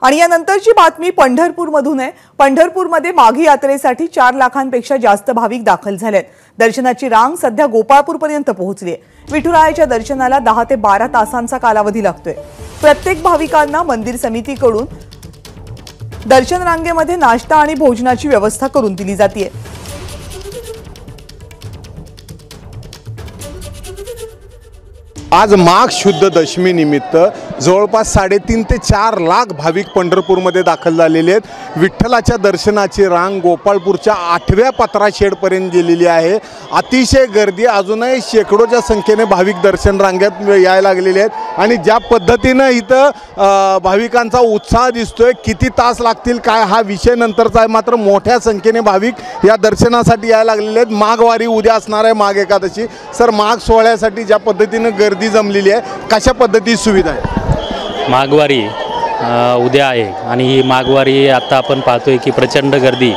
आणि यानंतरची बातमी पंढरपूरमधून आहे। पंढरपूरमध्ये माघी यात्रेसाठी 4 लाखांपेक्षा जास्त भाविक दाखल झालेत। दर्शनाची रांग सध्या गोपाळपूरपर्यंत पोहोचली आहे। विठुरायाच्या दर्शनाला 10 ते 12 तासांचा कालावधी लागतोय। प्रत्येक भाविकांना मंदिर समितीकडून दर्शन रांगेमध्ये नाश्ता आणि भोजनाची व्यवस्था करून दिली जाते। आज माघ शुद्ध दशमी निमित्त जवळपास 3.5 ते 4 लाख भाविक पंढरपूरमध्ये दाखल झालेले आहेत। विठ्ठलाच्या दर्शनाची रांग गोपाळपूरच्या 8व्या पत्रा शेडपर्यंत गेलेली आहे। अतिशय गर्दी, अजूनही शेकडोच्या संख्येने भाविक दर्शन रांगेत यायला लागलेले आहेत आणि ज्या पद्धतीने इथं भाविकांचा उत्साह दिसतोय, किती तास लागतील काय हा विषय नंतरचा आहे, मात्र मोठ्या संख्येने भाविक या दर्शनासाठी यायला लागलेले आहेत। माघवारी उद्या असणार आहे, माघ एकादशी। सर, माघ सोहळ्यासाठी ज्या पद्धतीने गर्दी जमलेली आहे, कशा पद्धती सुविधा आहे? माघवारी उद्या आहे आणि ही माघवारी आता आपण पाहतोय की प्रचंड गर्दी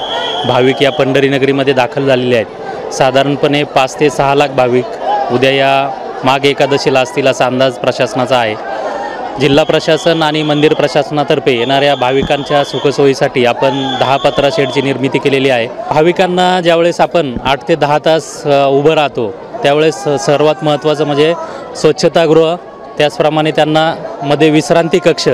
भाविक या पंढरी नगरीमध्ये दाखल झालेले आहेत। साधारणपणे 5 ते 6 लाख भाविक उद्या या माघ एकादशीला असतील असा अंदाज प्रशासनाचा आहे। जिल्हा प्रशासन आणि मंदिर प्रशासनातर्फे येणाऱ्या भाविकांच्या सुखसोयीसाठी आपण 10 पत्रा शेडची निर्मिती केलेली आहे। भाविकांना ज्यावेळेस आपण 8 ते 10 तास उभं राहतो त्यावेळेस सर्वात महत्त्वाचं म्हणजे स्वच्छतागृह, त्याचप्रमाणे त्यांना मध्ये विश्रांती कक्ष,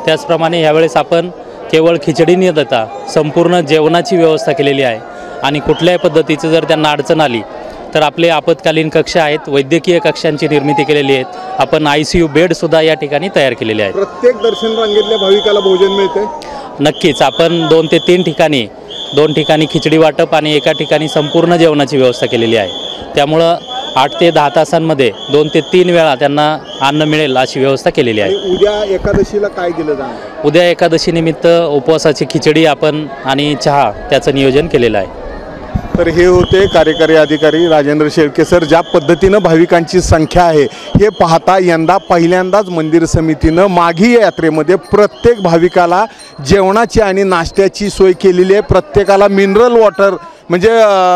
त्याचप्रमाणे यावेळेस आपण केवळ खिचडी न देता संपूर्ण जेवणाची व्यवस्था केलेली आहे। आणि कुठल्याही पद्धतीचं जर त्यांना अडचण आली तर आपले आपत्कालीन कक्ष आहेत, वैद्यकीय कक्षांची निर्मिती केलेली आहे। आपण ICU बेडसुद्धा या ठिकाणी तयार केलेले आहेत। प्रत्येक दर्शन रांगेतल्या भाविकाला भोजन मिळते? नक्कीच, आपण 2 ते 3 ठिकाणी, 2 ठिकाणी खिचडी वाटप आणि एका ठिकाणी संपूर्ण जेवणाची व्यवस्था केलेली आहे। त्यामुळं 8 ते 10 तासांमध्ये 2 ते 3 वेळा त्यांना अन्न मिळेल अशी व्यवस्था केलेली आहे। उद्या एकादशीला काय दिलं जाणार? उद्या एकादशी निमित्त उपवासाची खिचडी आपण आणि चहा त्याचं नियोजन केलेलं आहे। तर हे होते कार्यकारी अधिकारी राजेंद्र शेळके सर। ज्या पद्धतीनं भाविकांची संख्या आहे हे पाहता यंदा पहिल्यांदाच मंदिर समितीनं माघी यात्रेमध्ये प्रत्येक भाविकाला जेवणाची आणि नाश्त्याची सोय केलेली आहे। प्रत्येकाला मिनरल वॉटर म्हणजे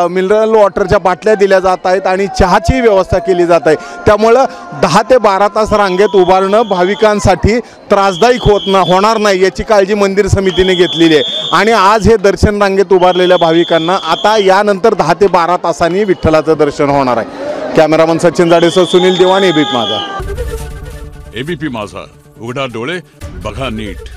मिनरल वॉटरच्या बाटल्या दिल्या जात आहेत आणि चहाची व्यवस्था केली जात आहे। त्यामुळं 10 ते 12 तास रांगेत उभारणं भाविकांसाठी त्रासदायक होणार नाही याची काळजी मंदिर समितीने घेतलेली आहे। आणि आज हे दर्शन रांगेत उभारलेल्या भाविकांना आता यानंतर 10 ते 12 तासांनी विठ्ठलाचं दर्शन होणार आहे। कॅमेरामन सचिन जाडेसह सुनील देवान, एबीपी माझा। एबीपी माझा, उघडा डोळे बघा नीट।